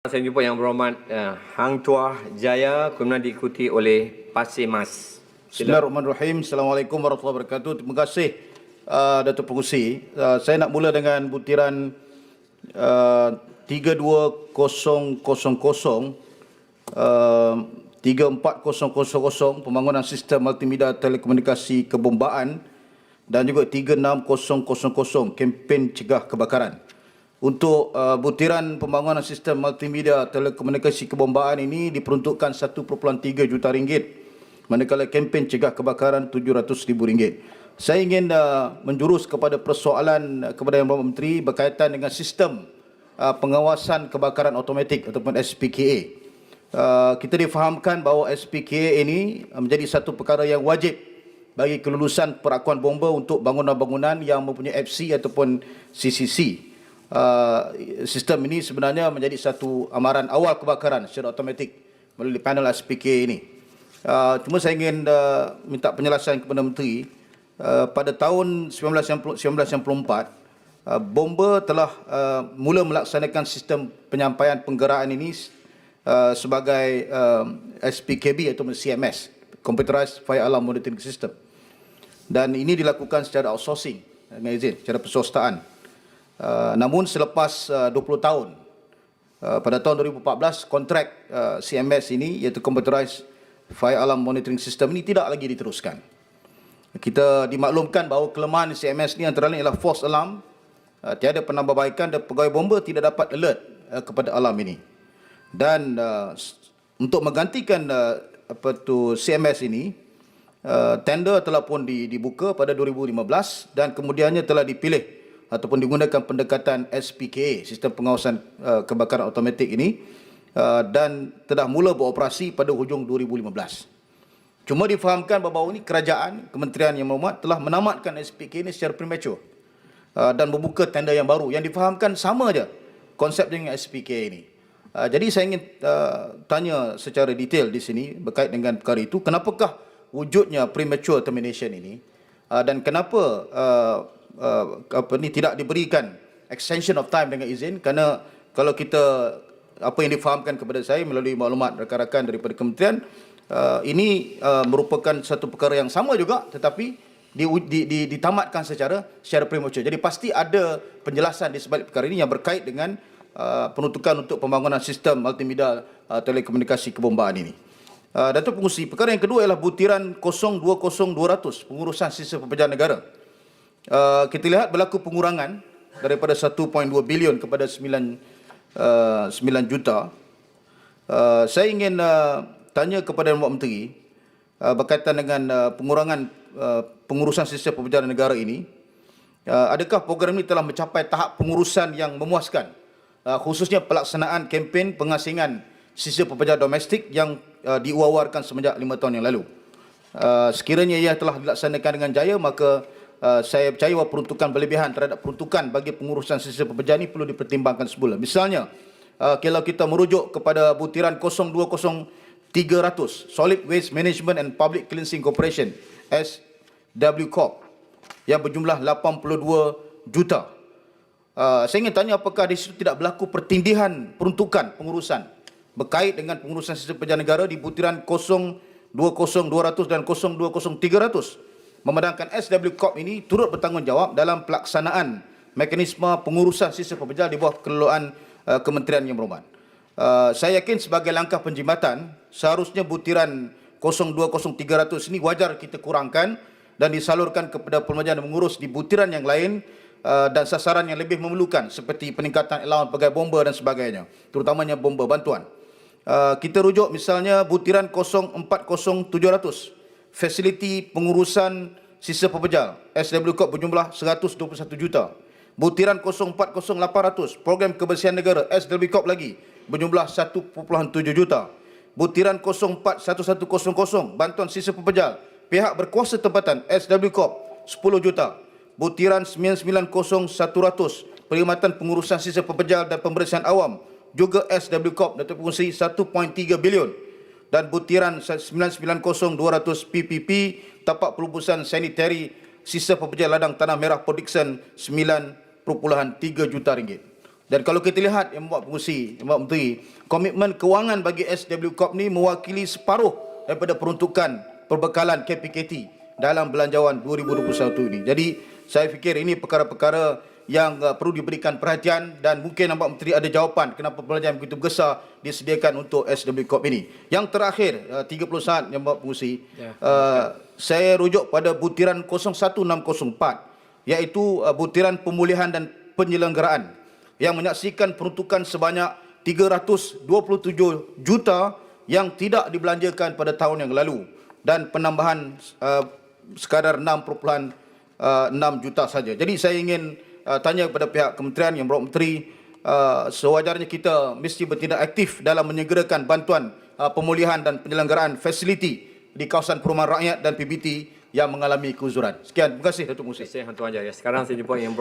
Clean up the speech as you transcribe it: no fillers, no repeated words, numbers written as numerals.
Saya jumpa Yang Berhormat Hang Tuah Jaya, kemudian diikuti oleh Pasir Mas. Bismillahirrahmanirrahim. Assalamualaikum warahmatullahi wabarakatuh. Terima kasih Datuk Pengerusi. Saya nak mula dengan butiran 32000 34000 pembangunan sistem multimedia telekomunikasi kebombaan dan juga 36000 kempen cegah kebakaran. Untuk butiran pembangunan sistem multimedia telekomunikasi kebombaan ini diperuntukkan 1.3 juta ringgit, manakala kempen cegah kebakaran RM700,000. Saya ingin menjurus kepada persoalan kepada Yang Berhormat Menteri berkaitan dengan sistem pengawasan kebakaran automatik ataupun SPKA. Kita difahamkan bahawa SPKA ini menjadi satu perkara yang wajib bagi kelulusan perakuan bomba untuk bangunan-bangunan yang mempunyai FC ataupun CCC. Sistem ini sebenarnya menjadi satu amaran awal kebakaran secara automatik melalui panel SPKA ini. Cuma saya ingin minta penjelasan kepada Menteri. Pada tahun 1994, bomba telah mula melaksanakan sistem penyampaian penggeraan ini sebagai SPKB atau CMS, Computerized Fire Alarm Monitoring System. Dan ini dilakukan secara outsourcing, dengan izin, secara perswastaan. Namun selepas 20 tahun, pada tahun 2014, kontrak CMS ini, iaitu Computerized Fire Alarm Monitoring System ini tidak lagi diteruskan. Kita dimaklumkan bahawa kelemahan CMS ini antara lain ialah false alarm, tiada penambahbaikan dan pegawai bomba tidak dapat alert kepada alarm ini. Dan untuk menggantikan CMS ini, tender telah pun dibuka pada 2015 dan kemudiannya telah dipilih ataupun digunakan pendekatan SPKA, sistem pengawasan kebakaran automatik ini, dan telah mula beroperasi pada hujung 2015. Cuma difahamkan bahawa ini kerajaan, Kementerian Yang Berhormat telah menamatkan SPKA ini secara prematur dan membuka tender yang baru yang difahamkan sama saja konsep dengan SPKA ini. Jadi saya ingin tanya secara detail di sini berkait dengan perkara itu, kenapakah wujudnya premature termination ini dan kenapa tidak diberikan extension of time dengan izin, kerana kalau kita apa yang difahamkan kepada saya melalui maklumat rakan-rakan daripada kementerian, ini merupakan satu perkara yang sama juga tetapi ditamatkan secara prematur. Jadi pasti ada penjelasan di sebalik perkara ini yang berkait dengan peruntukan untuk pembangunan sistem multimedia telekomunikasi kebombaan ini. Datuk Pengerusi, perkara yang kedua ialah butiran 020200 pengurusan sistem pembejahan negara. Kita lihat berlaku pengurangan daripada 1.2 bilion kepada 9 juta. Saya ingin tanya kepada Yang Berhormat Menteri berkaitan dengan pengurangan pengurusan sistem pembejahan negara ini. Adakah program ini telah mencapai tahap pengurusan yang memuaskan, khususnya pelaksanaan kempen pengasingan sistem pembejahan domestik yang diwawarkan semenjak 5 tahun yang lalu? Sekiranya ia telah dilaksanakan dengan jaya, maka saya percaya bahawa peruntukan berlebihan terhadap peruntukan bagi pengurusan sistem pembejahan ini perlu dipertimbangkan semula. Misalnya, kalau kita merujuk kepada butiran 020300 Solid Waste Management and Public Cleansing Corporation SW Corp yang berjumlah 82 juta. Saya ingin tanya apakah di situ tidak berlaku pertindihan peruntukan pengurusan berkait dengan pengurusan sistem pembejahan negara di butiran 020200 dan 020300, memandangkan SW Corp ini turut bertanggungjawab dalam pelaksanaan mekanisme pengurusan sistem pembejahan di bawah kelolaan Kementerian Yang Berhormat. Saya yakin sebagai langkah penjimatan, seharusnya butiran 020300 ini wajar kita kurangkan dan disalurkan kepada pembejahan dan mengurus di butiran yang lain dan sasaran yang lebih memerlukan seperti peningkatan allowance pegawai bomba dan sebagainya, terutamanya bomba bantuan. Kita rujuk misalnya butiran 040700 fasiliti pengurusan sistem pembejahan SW Corp berjumlah 121 juta. Butiran 040800 program kebersihan negara SW Corp lagi berjumlah 1.7 juta. Butiran 041100 bantuan sistem pembejahan pihak berkuasa tempatan SW Corp 10 juta. Butiran 990100 perkhidmatan pengurusan sistem pembejahan dan pembersihan awam juga SW Corp Datuk Pengerusi 1.3 bilion. Dan butiran 990200 PPP tapak pelubusan sanitary sistem pembejahan ladang tanah merah production 9.3 juta ringgit. Dan kalau kita lihat Yang Berhormat Pengerusi, Yang Berhormat Menteri, komitmen kewangan bagi SW Corp ni mewakili separuh daripada peruntukan perbekalan KPKT dalam belanjawan 2021 ini. Jadi saya fikir ini perkara-perkara yang perlu diberikan perhatian dan mungkin Yang Berhormat Menteri ada jawapan kenapa belanjaan begitu besar disediakan untuk SW Corp ini. Yang terakhir, 30 saat Yang Berhormat Pengerusi, saya rujuk pada butiran 01604 iaitu butiran pemulihan dan penyelenggaraan yang menyaksikan peruntukan sebanyak 327 juta yang tidak dibelanjakan pada tahun yang lalu dan penambahan sekadar 6.6 juta saja. Jadi saya ingin tanya kepada pihak kementerian Yang Berhormat Menteri, sewajarnya kita mesti bertindak aktif dalam menyegerakan bantuan pemulihan dan penyelenggaraan fasiliti di kawasan perumahan rakyat dan PBT yang mengalami kehuzuran. Sekian, terima kasih Datuk Pengerusi. Terima kasih Tuan Jaya. Sekarang saya jumpa Yang